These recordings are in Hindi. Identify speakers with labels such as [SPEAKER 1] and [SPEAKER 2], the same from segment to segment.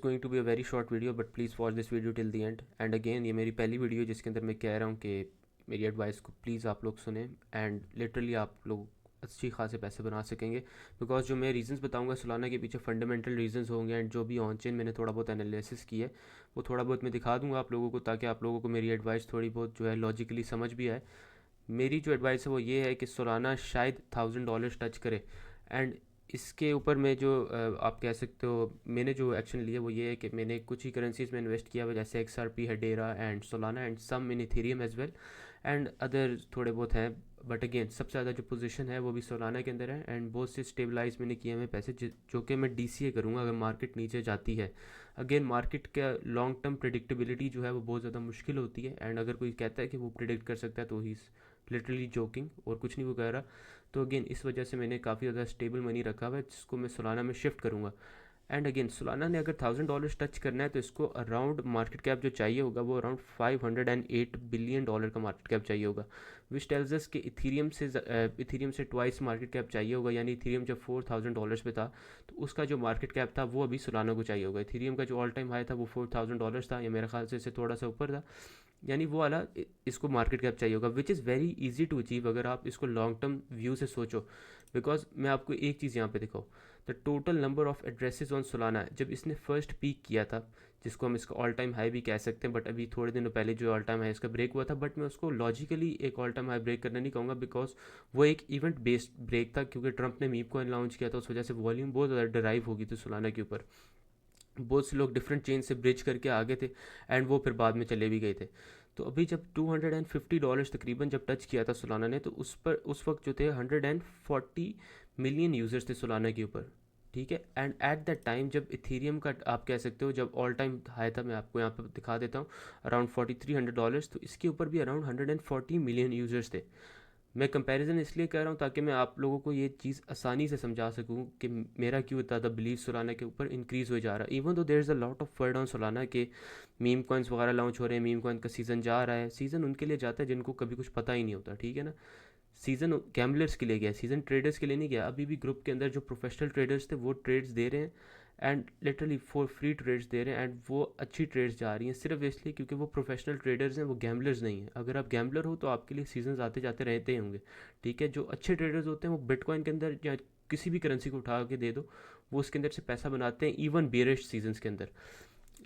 [SPEAKER 1] Going to be a very short video but please watch this video till the end and again ये मेरी पहली वीडियो जिसके अंदर मैं कह रहा हूँ कि मेरी एडवाइस को प्लीज़ आप लोग सुने एंड लिटरली आप लोग अच्छी खासे पैसे बना सकेंगे बिकॉज जो मैं रीजंस बताऊंगा सोलाना के पीछे फंडामेंटल रीजंस होंगे एंड जो भी ऑन चेन मैंने थोड़ा बहुत एनालिसिस किया है वो थोड़ा बहुत मैं दिखा दूंगा आप लोगों को ताकि आप लोगों को मेरी एडवाइस थोड़ी बहुत जो है लॉजिकली समझ भी आए। मेरी जो एडवाइस है वो ये है कि सोलाना शायद $1000 टच करे एंड इसके ऊपर मैं जो आप कह सकते हो मैंने जो एक्शन लिया वो ये है कि मैंने कुछ ही करेंसीज में इन्वेस्ट किया हुआ जैसे XRP है, डेरा and Solana and some in Ethereum as well and other थोड़े बहुत हैं। बट अगेन सबसे ज़्यादा जो पोजीशन है वो भी सोलाना के अंदर है एंड बहुत से स्टेबलाइज मैंने किए हुए पैसे जो कि मैं DCA करूँगा अगर मार्केट नीचे जाती है। अगेन मार्केट का लॉन्ग टर्म प्रिडिक्टेबिलिटी जो है वो बहुत ज़्यादा मुश्किल होती है एंड अगर कोई कहता है कि वो प्रिडिक्ट कर सकता है तो ही लिटरली जोकिंग और कुछ नहीं वो कह रहा। तो अगेन इस वजह से मैंने काफ़ी ज़्यादा स्टेबल मनी रखा हुआ है जिसको मैं सोलाना में शिफ्ट करूँगा। एंड अगेन सोलाना ने अगर $1000 टच करना है तो इसको अराउंड मार्केट कैप जो चाहिए होगा वो अराउंड $508 बिलियन का मार्केट कैप चाहिए होगा विच टेल्स अस कि इथीरियम से ट्वाइस मार्केट कैप चाहिए होगा। यानी इथीरियम जब $4000 पे था तो उसका जो मार्केट कैप था वो अभी सोलाना को चाहिए होगा। इथीरियम का जो ऑल टाइम हाई था वो $4000 था या मेरे ख्याल से इससे थोड़ा सा ऊपर था। यानी वो वाला इसको मार्केट कैप चाहिए होगा which is very easy to achieve अगर आप इसको लॉन्ग टर्म व्यू से सोचो। बिकॉज मैं आपको एक चीज़ यहाँ पे दिखाऊँ, the total number of addresses on Solana जब इसने फर्स्ट पीक किया था जिसको हम इसका ऑल टाइम हाई भी कह सकते हैं बट अभी थोड़े दिनों पहले जो ऑल टाइम हाई इसका ब्रेक हुआ था बट मैं उसको लॉजिकली एक ऑल टाइम हाई ब्रेक करना नहीं कहूँगा बिकॉज वो एक इवेंट बेस्ड ब्रेक था क्योंकि ट्रंप ने मीप कॉइन लॉन्च किया था उस वजह से वॉल्यूम बहुत ज़्यादा ड्राइव होगी थी सोलाना के ऊपर। बहुत से लोग डिफरेंट चेन से ब्रिज करके आ गए थे एंड वो फिर बाद में चले भी गए थे। तो अभी जब $250 तकरीबन जब टच किया था सोलाना ने तो उस वक्त जो थे 140 मिलियन यूज़र्स थे सोलाना के ऊपर। ठीक है एंड एट दैट टाइम जब इथेरियम का आप कह सकते हो जब ऑल टाइम हाई था मैं आपको यहाँ पर दिखा देता हूँ अराउंड $4300 तो इसके ऊपर भी अराउंड 140 मिलियन यूज़र्स थे। मैं कंपैरिजन इसलिए कर रहा हूँ ताकि मैं आप लोगों को ये चीज़ आसानी से समझा सकूँ कि मेरा क्यों इतना ज़्यादा बिलीव सोलाना के ऊपर इंक्रीज़ हो जा रहा है even though there is a lot of word on Solana के मीम कॉइन्स वगैरह लॉन्च हो रहे हैं। मीम कॉइन का सीज़न जा रहा है। सीज़न उनके लिए जाता है जिनको कभी कुछ पता ही नहीं होता, ठीक है ना। सीज़न गैम्बलर्स के लिए गया, सीज़न ट्रेडर्स के लिए नहीं गया। अभी भी ग्रुप के अंदर जो प्रोफेशनल ट्रेडर्स थे वो ट्रेड्स दे रहे हैं and literally for free trades दे रहे हैं एंड वो अच्छी ट्रेड्स जा रही हैं सिर्फ इसलिए क्योंकि वो प्रोफेशनल ट्रेडर्स हैं, वो गैम्बलर्स नहीं हैं। अगर आप गैम्बलर हो तो आपके लिए सीजन आते जाते रहते ही होंगे, ठीक है। जो अच्छे ट्रेडर्स होते हैं वो बिटकॉइन के अंदर या किसी भी करेंसी को उठा के दे दो वो उसके अंदर से पैसा बनाते हैं इवन बेरिश सीजन्स के अंदर।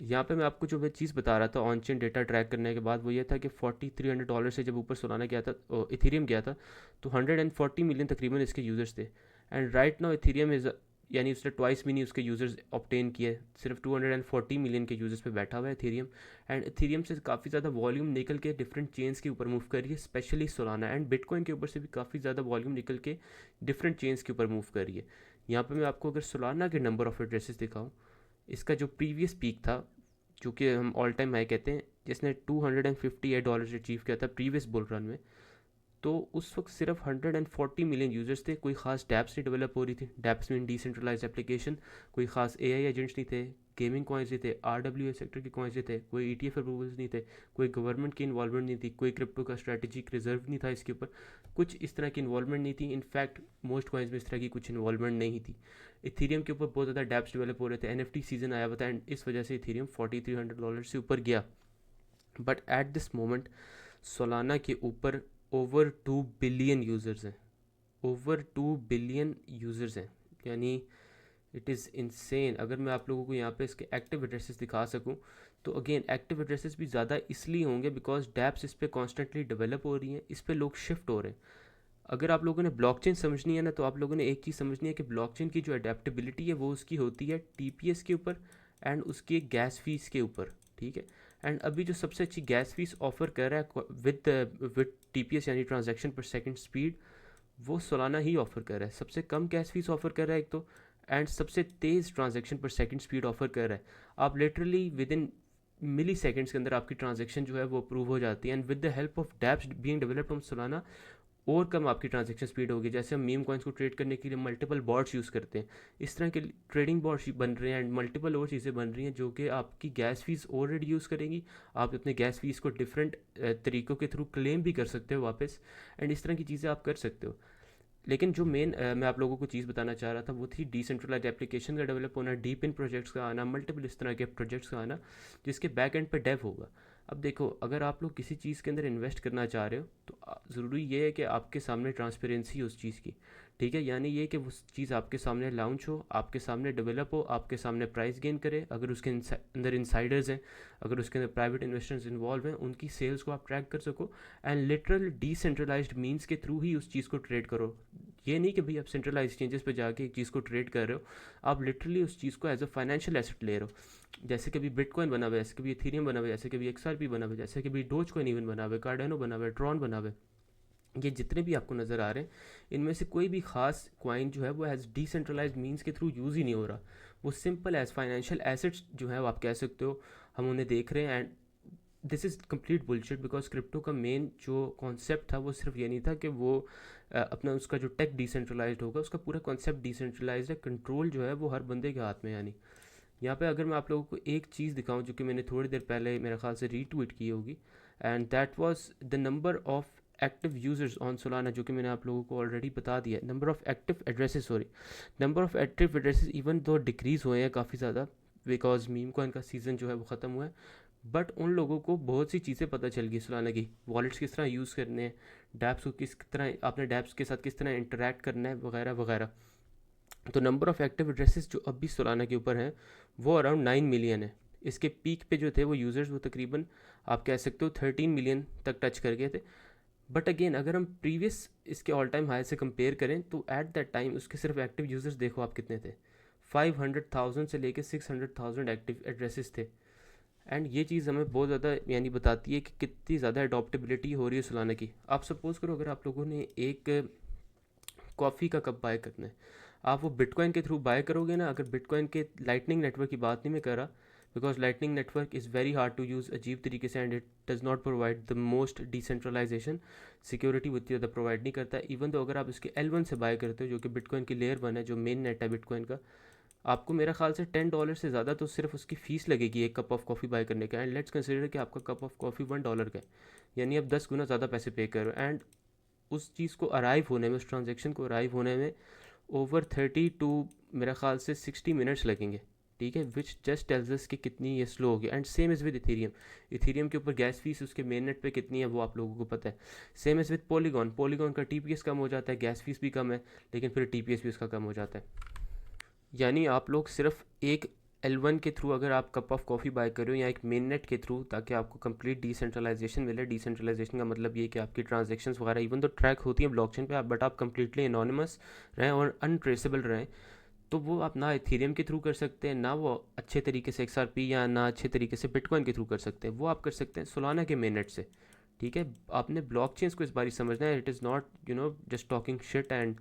[SPEAKER 1] यहाँ पे मैं आपको जो मैं चीज़ बता रहा था ऑन चेन डेटा ट्रैक करने के बाद वो ये था कि $4300 से जब ऊपर सोलाना गया था इथेरियम गया था तो 140 मिलियन तकरीबन इसके यूज़र्स थे and right now Ethereum is यानी उसने ट्वाइस भी नहीं उसके यूज़र्स ऑब्टेन किए, सिर्फ 240 मिलियन के यूज़र्स पे बैठा हुआ है इथेरियम। एंड इथेरियम से काफ़ी ज़्यादा वॉल्यूम निकल के डिफरेंट चेन्स के ऊपर मूव कर रही है स्पेशली सोलाना एंड बिटकॉइन के ऊपर से भी काफ़ी ज़्यादा वॉल्यूम निकल के डिफरेंट चेन्स के ऊपर मूव कर रही है। यहाँ पे मैं आपको अगर सोलाना के नंबर ऑफ एड्रेसेस दिखाऊँ, इसका जो प्रीवियस पीक था जो कि हम ऑल टाइम हाई कहते हैं जिसने $258 अचीव किया था प्रीवियस बुल रन में, तो उस वक्त सिर्फ 140 मिलियन यूज़र्स थे। कोई खास डैप्स नहीं डेवलप हो रही थी। डैप्स में डिसेंट्रलाइज एप्लीकेशन, कोई खास एआई एजेंट्स नहीं थे, गेमिंग कॉइन्स नहीं थे, आरडब्ल्यू सेक्टर के कॉइन्स नहीं थे, कोई ईटीएफ अप्रूवल्स नहीं थे, कोई गवर्नमेंट की इन्वॉल्वमेंट नहीं थी, कोई क्रिप्टो का स्ट्रेटेजिक रिजर्व नहीं था इसके ऊपर, कुछ इस तरह की इन्वॉल्वमेंट नहीं थी। इनफैक्ट मोस्ट कॉइन्स में इस तरह की कुछ इन्वॉल्वमेंट नहीं थी। इथीरियम के ऊपर बहुत ज़्यादा डैप्स डेवलप हो रहे थे, एनएफटी सीजन आया हुआ था एंड इस वजह से इथीरियम $4300 से ऊपर गया। But at this moment Solana के ऊपर ओवर 2 बिलियन यूज़र्स हैं, ओवर 2 बिलियन यूज़र्स हैं। यानी इट इज़ इंसेन। अगर मैं आप लोगों को यहाँ पे इसके एक्टिव एड्रेसेस दिखा सकूँ तो अगेन एक्टिव एड्रेसेस भी ज़्यादा इसलिए होंगे बिकॉज डैप्स इस पर कॉन्स्टेंटली डेवलप हो रही हैं, इस पर लोग शिफ्ट हो रहे हैं। अगर आप लोगों ने ब्लॉकचेन समझनी है ना तो आप लोगों ने एक चीज़ समझनी है कि ब्लॉकचेन की जो अडेप्टेबिलिटी है वो उसकी होती है टीपीएस के ऊपर एंड उसकी गैस फीस के ऊपर, ठीक है। एंड अभी जो सबसे अच्छी गैस फीस ऑफर कर रहा है विद टीपीएस यानी ट्रांजैक्शन पर सेकंड स्पीड, वो सोलाना ही ऑफर कर रहा है। सबसे कम गैस फीस ऑफर कर रहा है एक तो, एंड सबसे तेज़ ट्रांजैक्शन पर सेकंड स्पीड ऑफर कर रहा है। आप literally within milliseconds के अंदर आपकी ट्रांजैक्शन जो है वो अप्रूव हो जाती है and with the help of dapps being developed on Solana और कम आपकी ट्रांजैक्शन स्पीड होगी। जैसे हम मीम कॉइन्स को ट्रेड करने के लिए मल्टीपल बॉट्स यूज़ करते हैं, इस तरह के ट्रेडिंग बॉट्स बन रहे हैं एंड मल्टीपल और चीज़ें बन रही हैं जो कि आपकी गैस फीस और रिड्यूस करेंगी। आप अपने गैस फीस को डिफरेंट तरीक़ों के थ्रू क्लेम भी कर सकते हो वापस एंड इस तरह की चीज़ें आप कर सकते हो। लेकिन जो मेन मैं आप लोगों को चीज़ बताना चाह रहा था वो थी डिसेंट्रलाइज एप्लीकेशन का डेवलप होना, डीप इन प्रोजेक्ट्स का आना, मल्टीपल इस तरह के प्रोजेक्ट्स का आना जिसके बैक एंड पे डेव होगा। अब देखो, अगर आप लोग किसी चीज़ के अंदर इन्वेस्ट करना चाह रहे हो तो ज़रूरी ये है कि आपके सामने ट्रांसपेरेंसी हो उस चीज़ की। ठीक है, यानी ये कि वो चीज़ आपके सामने लॉन्च हो, आपके सामने डेवलप हो, आपके सामने प्राइस गेन करे। अगर उसके अंदर इनसाइडर्स हैं, अगर उसके अंदर प्राइवेट इन्वेस्टर्स इन्वॉल्व हैं, उनकी सेल्स को आप ट्रैक कर सको एंड लिटरल डिसेंट्रलाइज्ड मीन्स के थ्रू ही उस चीज़ को ट्रेड करो। ये नहीं कि भाई आप सेंट्रलाइज एक्सचेंजेस पे जाके एक चीज़ को ट्रेड कर रहे हो, आप लिटरली उस चीज़ को एज अ फाइनेंशियल एसेट ले रहे हो। जैसे कभी बिटकॉइन बना हुआ है, जैसे कभी इथेरियम बना हुआ है, जैसे कभी एक्सआरपी बना हुआ है, जैसे कभी डोज कॉइन इवन बना हुआ है, कार्डानो बना हुआ है, ट्रॉन बना हुआ है। ये जितने भी आपको नज़र आ रहे हैं, इनमें से कोई भी खास क्वाइन जो है वो एज डिसेंट्रलाइज मीन्स के थ्रू यूज़ ही नहीं हो रहा। वो सिंपल एज फाइनेंशियल एसेट्स जो है वो आप कह सकते हो, हम उन्हें देख रहे हैं। And this is complete bullshit, because crypto का मेन जो कॉन्सेप्ट था वो सिर्फ ये नहीं था कि वो अपना उसका जो टेक डिसेंट्रलाइज्ड होगा, उसका पूरा कॉन्सेप्ट डिसेंट्रलाइज्ड है। कंट्रोल जो है वो हर बंदे के हाथ में है। यानी यहाँ पे अगर मैं आप लोगों को एक चीज़ दिखाऊं जो कि मैंने थोड़ी देर पहले मेरे ख्याल से रीट्वीट की होगी, and that was the number of active users on Solana, जो कि मैंने आप लोगों को ऑलरेडी बता दिया। Number of active addresses, sorry, number of active addresses even though decrease हुए हैं काफ़ी ज़्यादा, बिकॉज मीम कॉइन का सीज़न जो है वो ख़त्म हुआ है। बट उन लोगों को बहुत सी चीज़ें पता चल गई सोलाना की, वॉलेट्स किस तरह यूज़ करने हैं, डैप्स को किस तरह आपने डैप्स के साथ किस तरह इंटरेक्ट करना है, वगैरह वगैरह। तो नंबर ऑफ़ एक्टिव एड्रेसेस जो अभी सोलाना के ऊपर हैं वो अराउंड 9 मिलियन है। इसके पीक पे जो थे वो यूज़र्स वो तकरीबन आप कह सकते हो 13 मिलियन तक टच कर गए थे। बट अगेन अगर हम प्रीवियस इसके ऑल टाइम हाई से कंपेयर करें तो एट दैट टाइम उसके सिर्फ एक्टिव यूज़र्स देखो आप कितने थे, 500,000 से लेके 600,000 एक्टिव एड्रेसेस थे। एंड ये चीज़ हमें बहुत ज़्यादा यानी बताती है कि कितनी ज़्यादा अडॉप्टेबिलिटी हो रही है सोलाना की। आप सपोज़ करो अगर आप लोगों ने एक कॉफ़ी का कप बाय करना है, आप वो बिटकॉइन के थ्रू बाय करोगे ना। अगर बिटकॉइन के लाइटनिंग नेटवर्क की बात नहीं मैं कर रहा, because lightning network is very hard to use अजीब तरीके से, and it does not provide the most decentralisation, security उतनी ज़्यादा प्रोवाइड नहीं करता। इवन तो अगर आप इसके L1 से बाय करते हो जो कि बिटकॉइन की लेयर 1 है, जो मेन नेट है बिटकॉइन का, आपको मेरा ख्याल से $10 से ज़्यादा तो सिर्फ उसकी फ़ीस लगेगी एक कप ऑफ कॉफ़ी बाय करने का। एंड लेट्स कंसिडर कि आपका कप ऑफ कॉफ़ी $1 का है, यानी आप 10 गुना ज़्यादा पैसे पे कर रहे हो। एंड उस चीज़ को अराइव होने में, उस ट्रांजेक्शन को अराइव होने में ओवर 30 टू मेरा ख्याल से 60 मिनट्स लगेंगे। ठीक है, विच जस्ट टेल्स अस कि कितनी ये स्लो होगी। And same is with Ethereum. Ethereum के ऊपर गैस फीस उसके मेन नेट पे कितनी है वो आप लोगों को पता है। Same is with polygon. Polygon का टीपीएस कम हो जाता है, गैस फीस भी कम है, लेकिन फिर टीपीएस भी उसका कम हो जाता है। यानी आप लोग सिर्फ एक L1 के थ्रू अगर आप कप ऑफ कॉफ़ी बाय कर रहे हो, या एक मेन नेट के थ्रू, ताकि आपको कंप्लीट डिसेंट्रलाइजेशन मिले। डिसेंट्रलाइजेशन का मतलब ये कि आपकी ट्रांजेक्शन्स वगैरह इवन तो ट्रैक होती हैं ब्लॉकचेन पे, बट आप कंप्लीटली एनोनिमस रहें और अनट्रेसेबल रहें। तो वो आप ना इथेरियम के थ्रू कर सकते हैं, ना वो अच्छे तरीके से XRP, या ना अच्छे तरीके से बिटकॉइन के थ्रू कर सकते हैं। वो आप कर सकते हैं सोलाना के मेन नेट से। ठीक है, आपने ब्लॉकचेन्स को इस बार समझना है। It is not just talking shit and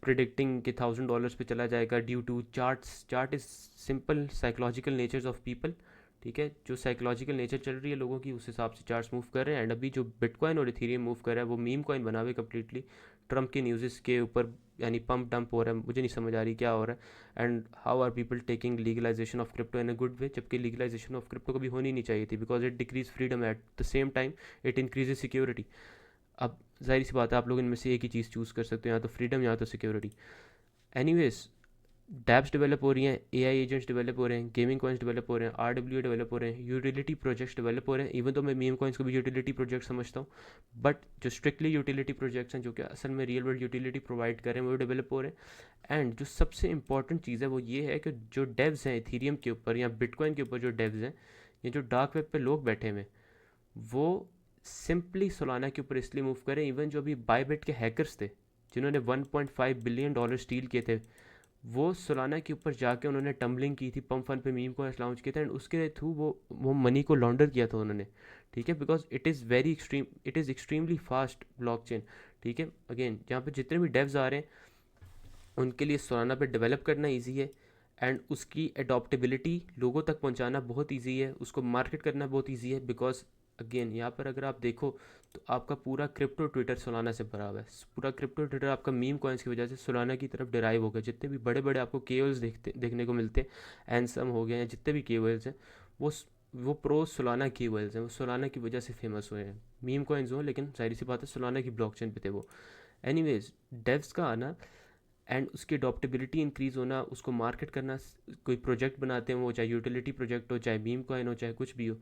[SPEAKER 1] predicting कि $1,000 पे चला जाएगा due to charts. Chart is simple psychological natures of people. ठीक है, जो साइकोलॉजिकल नेचर चल रही है लोगों की, उस हिसाब से चार्ट्स मूव कर रहे हैं। एंड अभी जो बिटकॉइन और इथेरियम मूव कर रहा है वो मीम कॉइन बना हुआ है कम्प्लीटली, ट्रम्प के न्यूज़ के ऊपर, यानी पंप डंप हो रहा है। मुझे नहीं समझ आ रही क्या हो रहा है। And how are people taking legalisation of crypto in a good way, जबकि लीगलाइजेशन ऑफ क्रिप्टो कभी होनी नहीं चाहिए थी, because it decreases freedom at the same time it increases security. अब जाहिर सी बात है आप लोग इनमें से एक ही चीज़ चूज़ कर सकते हो, या तो फ्रीडम या तो सिक्योरिटी। एनीवेज, डैप्स डेवलप हो रही हैं, AI एजेंट्स डेवलप हो रहे हैं, गेमिंग कॉइन्स डेवलप हो रहे हैं, RWA डेवलप हो रहे हैं, यूटिलिटी प्रोजेक्ट्स डेवलप हो रहे हैं। इवन तो मैं मीम कॉइन्स को भी यूटिलिटी प्रोजेक्ट समझता हूँ, बट जो स्ट्रिक्टली यूटिलिटी प्रोजेक्ट्स हैं, जो कि असल में रियल वर्ल्ड यूटिलिटी प्रोवाइड कर रहे हैं, वो डेवलप हो रहे हैं। एंड जो सबसे इंपॉर्टेंट चीज़ है वो ये है कि जो डेव्स हैं इथीरियम के ऊपर या बिटकॉइन के ऊपर, जो डेव्स हैं, ये जो डार्क वेब पे लोग बैठे हुए हैं, वो सिंपली सोलाना के ऊपर इसलिए मूव करें। इवन जो अभी बायबिट के हैकर्स थे जिन्होंने $1.5 बिलियन स्टील किए थे, वो सोलाना के ऊपर जाके उन्होंने टम्बलिंग की थी, पम्प फन पे मीम को लॉन्च किया था, एंड उसके थ्रू वो मनी को लॉन्डर किया था उन्होंने। ठीक है, because it is very extreme, it is extremely fast blockchain. ठीक है, अगेन यहाँ पे जितने भी डेव्स आ रहे हैं उनके लिए सोलाना पे डेवलप करना ईजी है, एंड उसकी अडॉप्टेबिलिटी लोगों तक पहुंचाना बहुत ईजी है, उसको मार्केट करना बहुत ईजी है। बिकॉज अगेन यहाँ पर अगर आप देखो तो आपका पूरा क्रिप्टो ट्विटर सोलाना से भरा हुआ है। पूरा क्रिप्टो ट्विटर आपका मीम कॉइन्स की वजह से सोलाना की तरफ डिराइव हो गया। जितने भी बड़े बड़े आपको केवल्स देखने को मिलते हैं, एनसम हो गए हैं, जितने भी केवल्स हैं, वो वो प्रो सोलाना केवल्स हैं, वो सोलाना की वजह से फेमस हुए हैं। मीम कॉइन्स हो, लेकिन जाहिर सी बात है सोलाना की ब्लॉकचेन पे थे वो। एनीवेज, डेव्स का आना एंड उसकी अडॉप्टेबिलिटी इंक्रीज़ होना, उसको मार्केट करना, कोई प्रोजेक्ट बनाते हैं वो चाहे यूटिलिटी प्रोजेक्ट हो, चाहे मीम कॉइन हो, चाहे कुछ भी हो,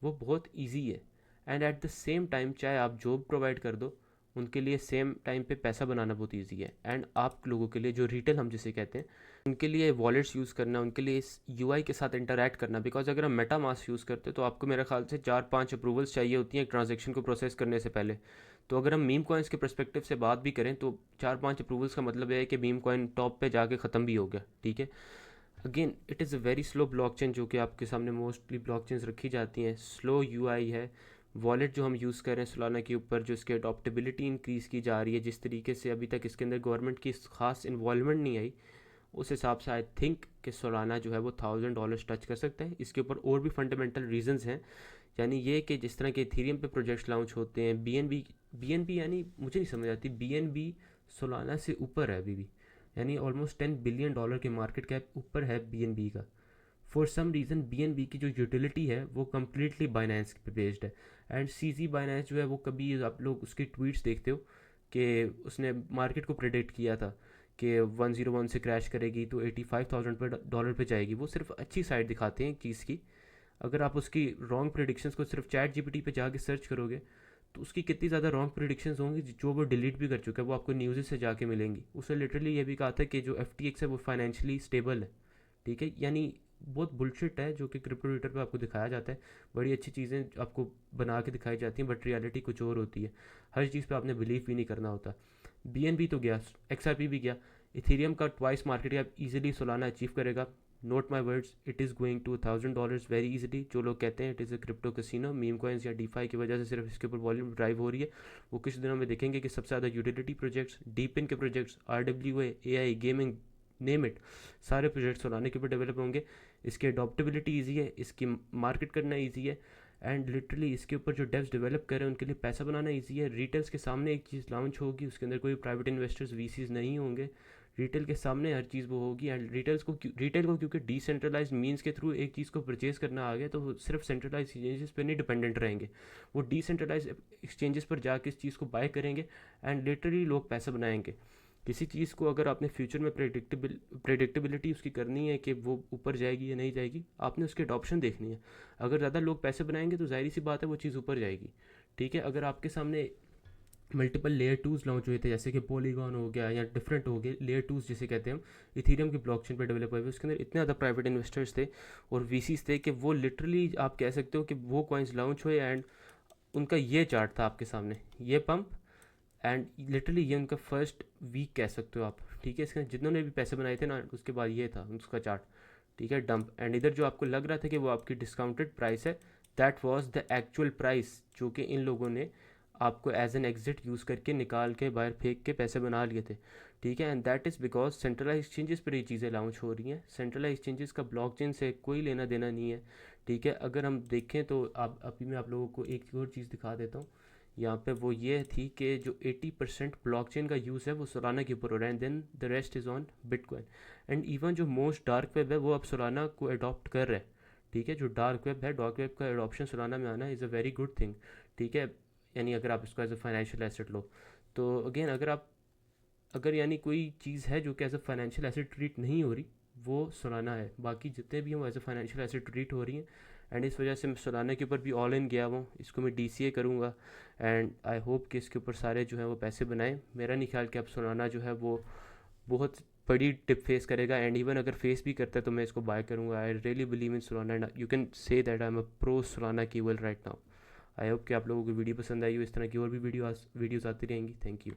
[SPEAKER 1] वो बहुत ईजी है। And eight the same time चाहे आप जॉब प्रोवाइड कर दो, उनके लिए सेम टाइम पे पैसा बनाना बहुत ईजी है। एंड आप लोगों के लिए जो रिटेल हम जिसे कहते हैं, उनके लिए वॉलेट्स यूज़ करना, उनके लिए इस यूआई के साथ इंटरैक्ट करना, बिकॉज अगर हम मेटा मास्क यूज़ करते हैं तो आपको मेरे ख्याल से 4-5 अप्रूवल्स चाहिए होती हैं एक ट्रांजेक्शन को प्रोसेस करने से पहले। तो अगर हम मीम कॉइन्स के पर्सपेक्टिव से बात भी करें तो 4-5 अप्रूवल्स का मतलब है कि मीम कॉइन टॉप पे जाके ख़त्म भी हो गया, ठीक है। Again it is a very slow blockchain, जो कि आपके सामने मोस्टली ब्लॉकचेन्स रखी जाती हैं, स्लो यूआई है। वॉलेट जो हम यूज़ कर रहे हैं सोलाना के ऊपर, जो इसकी अडॉप्टेबिलिटी इंक्रीज़ की जा रही है, जिस तरीके से अभी तक इसके अंदर गवर्नमेंट की खास इन्वॉल्वमेंट नहीं आई, उस हिसाब से आई थिंक कि सोलाना जो है वो $1000 टच कर सकता है। इसके ऊपर और भी फंडामेंटल रीजंस हैं, यानी ये कि जिस तरह के इथेरियम पे प्रोजेक्ट्स लॉन्च होते हैं, बी एन बी यानी मुझे नहीं समझ आती, बी सोलाना से ऊपर है अभी भी, यानी ऑलमोस्ट $10 बिलियन के मार्केट कैप ऊपर है बी का। फॉर सम रीज़न बी की जो यूटिलिटी है वो कम्प्लीटली बाइनेंस पे बेस्ड है। एंड सी बाइनेंस जो है वो, कभी आप लोग उसकी ट्वीट्स देखते हो कि उसने मार्केट को प्रेडिक्ट किया था कि 101 से क्रैश करेगी तो $85,000 पे जाएगी। वो सिर्फ अच्छी साइड दिखाते हैं एक चीज़ की। अगर आप उसकी रॉन्ग प्रेडिक्शंस को सिर्फ चैट जीपीटी पे जाके सर्च करोगे तो उसकी कितनी ज़्यादा रॉन्ग प्रेडिक्शंस होंगी जो वो डिलीट भी कर चुका है, वो आपको न्यूज़ से जाके मिलेंगी। उसने लिटरली ये भी कहा था कि जो FTX है वो फाइनेंशियली स्टेबल है, ठीक है। यानी बहुत बुलशिट है जो कि क्रिप्टो ट्विटर पे आपको दिखाया जाता है, बड़ी अच्छी चीज़ें आपको बना के दिखाई जाती हैं, बट रियलिटी कुछ और होती है। हर चीज़ पे आपने बिलीव भी नहीं करना होता। बी तो गया, XRP भी गया, इथेरियम का twice market cap easily Solana achieve करेगा। Note my words, it is going to $1000 very easily. जो लोग कहते हैं it is a crypto casino, meme coins या डीफाई की वजह से सिर्फ इसके ऊपर वॉल्यूम ड्राइव हो रही है, वो कुछ दिनों में देखेंगे कि सबसे ज़्यादा यूटिलिटी प्रोजेक्ट्स, डीप इन के projects, RWA, AI, gaming, name it, सारे प्रोजेक्ट्स सोलाना के ऊपर डेवलप होंगे। इसकी अडॉप्टेबिलिटी ईजी है, इसकी मार्केट करना ईजी है, एंड लिटरली इसके ऊपर जो डेव्स डेवलप कर रहे हैं उनके लिए पैसा बनाना ईजी है। रिटेल्स के सामने एक चीज़ लॉन्च होगी, उसके अंदर कोई प्राइवेट इन्वेस्टर्स, VCs नहीं होंगे, रिटेल के सामने हर चीज़ वो होगी। एंड रिटेल को क्योंकि डिसेंट्रलाइज मीन्स के थ्रू एक चीज़ को परचेज करना आ गया, तो वो सिर्फ सेंट्रलाइज एक्सचेंजेस पर नहीं डिपेंडेंट रहेंगे, वो डिसेंट्रलाइज एक्सचेंजेस पर जाके इस चीज़ को बाय करेंगे एंड लिटरली लोग पैसा बनाएंगे। किसी चीज़ को अगर आपने फ्यूचर में प्रेडिक्टेबिलिटी उसकी करनी है कि वो ऊपर जाएगी या नहीं जाएगी, आपने उसकी अडॉप्शन देखनी है। अगर ज़्यादा लोग पैसे बनाएंगे तो जाहिर सी बात है वो चीज़ ऊपर जाएगी, ठीक है। अगर आपके सामने मल्टीपल लेयर टूज लॉन्च हुए थे, जैसे कि पॉलीगॉन हो गया या डिफरेंट हो गए लेयर टूज जिसे कहते हैं हम, इथीरियम की ब्लॉकचेन पर डेवलप हुए हुए, उसके अंदर इतने ज़्यादा प्राइवेट इन्वेस्टर्स थे और VCs थे कि वो लिटरली आप कह सकते हो कि वो कॉइन्स लॉन्च हुए एंड उनका ये चार्ट था आपके सामने, ये पंप, एंड लिटरली ये उनका फर्स्ट वीक कह सकते हो आप, ठीक है। इसके जितनों ने भी पैसे बनाए थे ना, उसके बाद ये था उसका चार्ट, ठीक है, डंप। एंड इधर जो आपको लग रहा था कि वो आपकी डिस्काउंटेड प्राइस है, that was the actual price जो कि इन लोगों ने आपको एज एन एग्जिट यूज़ करके निकाल के बाहर फेंक के पैसे बना लिए थे, ठीक है। And that is because centralise exchanges पर ये चीज़ें लॉन्च हो रही हैं। सेंट्रलाइज एक्सचेंजेस का ब्लॉकचेन से कोई लेना देना नहीं है, ठीक है। अगर हम देखें तो आप अभी मैं आप लोगों को एक और चीज़ दिखा देता हूँ यहाँ पे, वो ये थी कि जो 80% ब्लॉकचेन का यूज़ है वो सोलाना के ऊपर हो रहा है, then the rest is on bitcoin. And even जो मोस्ट डार्क वेब है वो अब सोलाना को अडॉप्ट कर रहा है, ठीक है। जो डार्क वेब है, डार्क वेब का एडॉप्शन सोलाना में आना is a very good thing, ठीक है। यानी अगर आप इसको एज अ फाइनेंशियल एसेट लो तो अगेन, अगर यानी कोई चीज़ है जो कि as a financial asset treat नहीं हो रही, वो सोलाना है। बाकी जितने भी हैं वो as a financial asset treat हो रही हैं, एंड इस वजह से मैं सोलाना के ऊपर भी ऑल इन गया हूँ। इसको मैं DCA करूँगा एंड आई होप कि इसके ऊपर सारे जो हैं वो पैसे बनाएं। मेरा नहीं ख्याल कि अब सोलाना जो है वो बहुत बड़ी टिप फेस करेगा, एंड इवन अगर फेस भी करता है तो मैं इसको बाय करूँगा। I really believe in Solana and you can say that I am a pro Solana कीवल राइट नाउ। आई होप कि आप लोगों को वीडियो पसंद आई हो। इस तरह की और भी वीडियोज़ आती रहेंगी। Thank you.